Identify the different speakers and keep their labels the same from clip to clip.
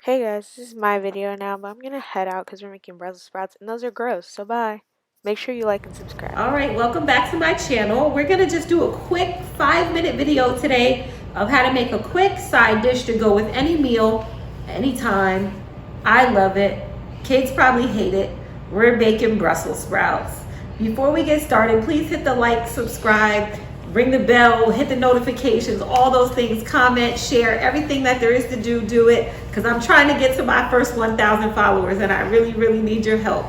Speaker 1: Hey guys, this is my video now, but I'm gonna head out because we're making Brussels sprouts and those are gross, so bye. Make sure you like and subscribe.
Speaker 2: All right, welcome back to my channel. We're gonna just do a quick 5-minute video today of how to make a quick side dish to go with any meal, anytime. I love it. Kids probably hate it. We're making Brussels sprouts. Before we get started, please hit the like, subscribe, ring the bell, hit the notifications, all those things, comment, share, everything that there is to do, do it, because I'm trying to get to my first 1,000 followers and I really need your help.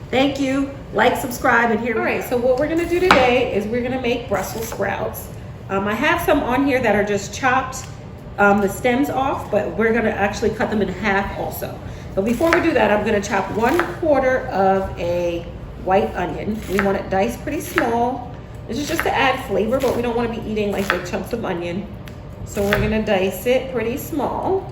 Speaker 2: Thank you. Like, subscribe, and here we go. All right, so what we're gonna do today is we're gonna make Brussels sprouts. I have some on here that are just chopped, the stems off, but we're gonna actually cut them in half also. So before we do that, I'm gonna chop 1/4 of a white onion. We want it diced pretty small. This is just to add flavor, but we don't want to be eating like big chunks of onion. So we're gonna dice it pretty small.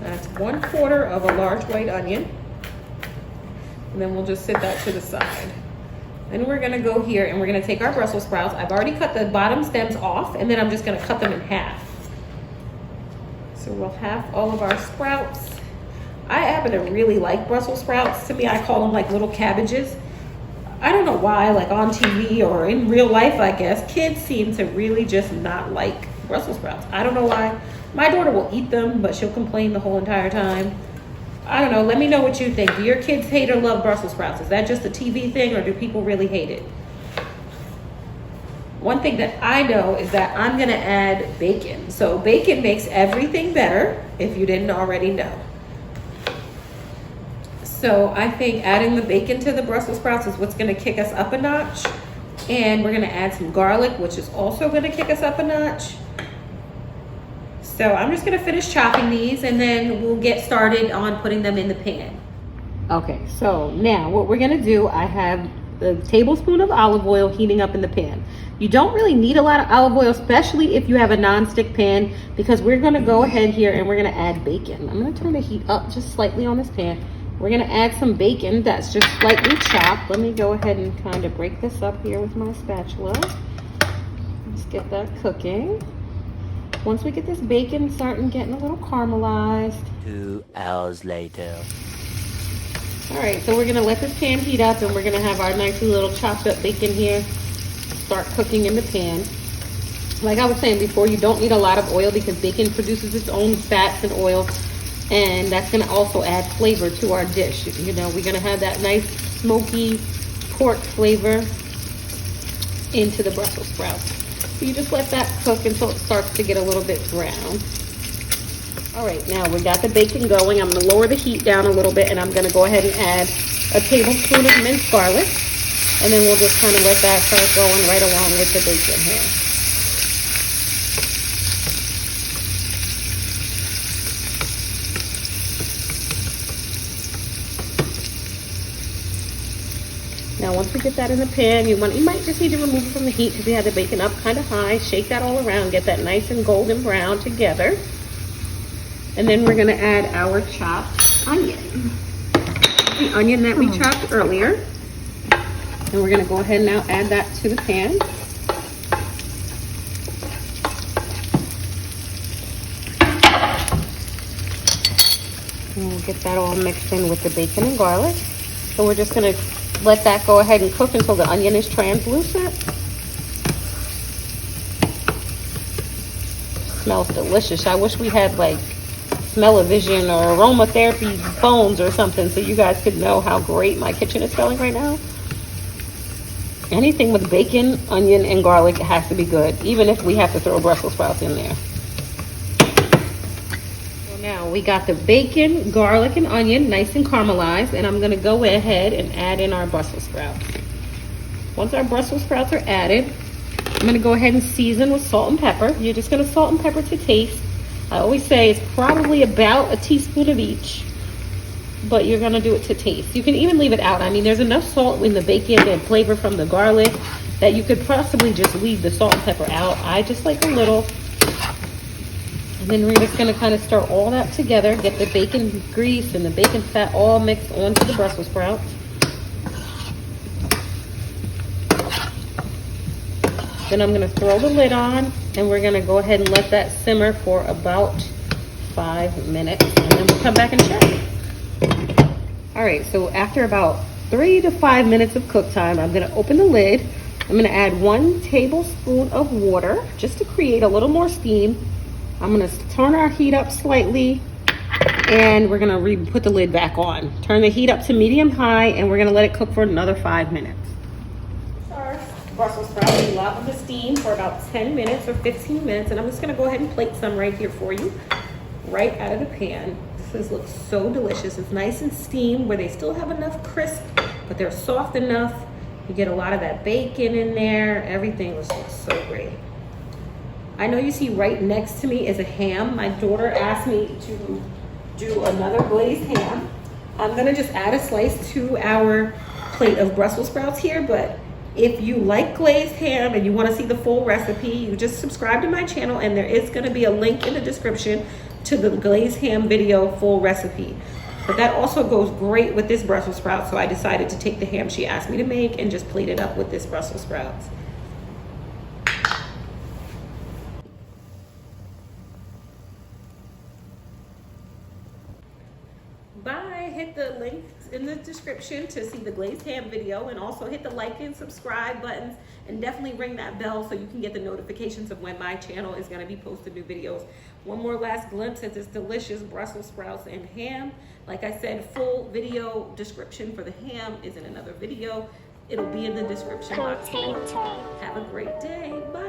Speaker 2: That's 1/4 of a large white onion. And then we'll just sit that to the side. Then we're gonna go here and we're gonna take our Brussels sprouts. I've already cut the bottom stems off, and then I'm just gonna cut them in half. So we'll have all of our sprouts. I happen to really like Brussels sprouts. To me, I call them like little cabbages. I don't know why, like on TV or in real life, I guess, kids seem to really just not like Brussels sprouts. I don't know why. My daughter will eat them, but she'll complain the whole entire time. I don't know. Let me know what you think. Do your kids hate or love Brussels sprouts? Is that just a TV thing, or do people really hate it? One thing that I know is that I'm going to add bacon. So bacon makes everything better, if you didn't already know. So I think adding the bacon to the Brussels sprouts is what's going to kick us up a notch. And we're going to add some garlic, which is also going to kick us up a notch. So I'm just going to finish chopping these, and then we'll get started on putting them in the pan. Okay, so now what we're going to do, I have a tablespoon of olive oil heating up in the pan. You don't really need a lot of olive oil, especially if you have a non-stick pan, because we're going to go ahead here and we're going to add bacon. I'm going to turn the heat up just slightly on this pan. We're going to add some bacon that's just slightly chopped. Let me go ahead and kind of break this up here with my spatula. Let's get that cooking. Once we get this bacon starting getting a little caramelized.
Speaker 3: 2 hours later.
Speaker 2: All right, so we're going to let this pan heat up, and we're going to have our nicely little chopped up bacon here start cooking in the pan. Like I was saying before, you don't need a lot of oil because bacon produces its own fats and oil. And that's going to also add flavor to our dish. You know, we're going to have that nice smoky pork flavor into the Brussels sprouts. So you just let that cook until it starts to get a little bit brown. All right, now we got the bacon going. I'm going to lower the heat down a little bit, and I'm going to go ahead and add a tablespoon of minced garlic. And then we'll just kind of let that start going right along with the bacon here. Now, once we get that in the pan, you might just need to remove it from the heat because we had the bacon up kind of high. Shake that all around, get that nice and golden brown together. And then we're going to add our chopped onion. The onion that we chopped earlier. And we're going to go ahead and now add that to the pan. And we'll get that all mixed in with the bacon and garlic. So we're just going to let that go ahead and cook until the onion is translucent. Smells delicious. I wish we had like smell-o-vision or aromatherapy phones or something so you guys could know how great my kitchen is smelling right now. Anything with bacon, onion, and garlic has to be good, even if we have to throw Brussels sprouts in there. Now we got the bacon, garlic, and onion nice and caramelized, and I'm going to go ahead and add in our Brussels sprouts. Once our Brussels sprouts are added, I'm going to go ahead and season with salt and pepper. You're just going to salt and pepper to taste. I always say it's probably about a teaspoon of each, but you're going to do it to taste. You can even leave it out. I mean, there's enough salt in the bacon and flavor from the garlic that you could possibly just leave the salt and pepper out. I just like a little. And then we're just going to kind of stir all that together, get the bacon grease and the bacon fat all mixed onto the Brussels sprouts. Then I'm gonna throw the lid on and we're gonna go ahead and let that simmer for about 5 minutes, and then we'll come back and check. All right, so after about 3 to 5 minutes of cook time, I'm gonna open the lid. I'm gonna add 1 tablespoon of water just to create a little more steam. I'm gonna turn our heat up slightly, and we're gonna put the lid back on. Turn the heat up to medium high, and we're gonna let it cook for another 5 minutes. Our Brussels sprouts, we love the steam for about 10 minutes or 15 minutes, and I'm just gonna go ahead and plate some right here for you, right out of the pan. This looks so delicious. It's nice and steamed where they still have enough crisp, but they're soft enough. You get a lot of that bacon in there. Everything looks so great. I know you see right next to me is a ham. My daughter asked me to do another glazed ham. I'm gonna just add a slice to our plate of Brussels sprouts here, but if you like glazed ham and you wanna see the full recipe, you just subscribe to my channel, and there is gonna be a link in the description to the glazed ham video full recipe. But that also goes great with this Brussels sprout, so I decided to take the ham she asked me to make and just plate it up with this Brussels sprouts. Bye. Hit the link in the description to see the glazed ham video, and also hit the like and subscribe buttons, and definitely ring that bell so you can get the notifications of when my channel is going to be posting new videos. One more last glimpse at this delicious Brussels sprouts and ham. Like I said, full video description for the ham is in another video. It'll be in the description box below. Have a great day. Bye.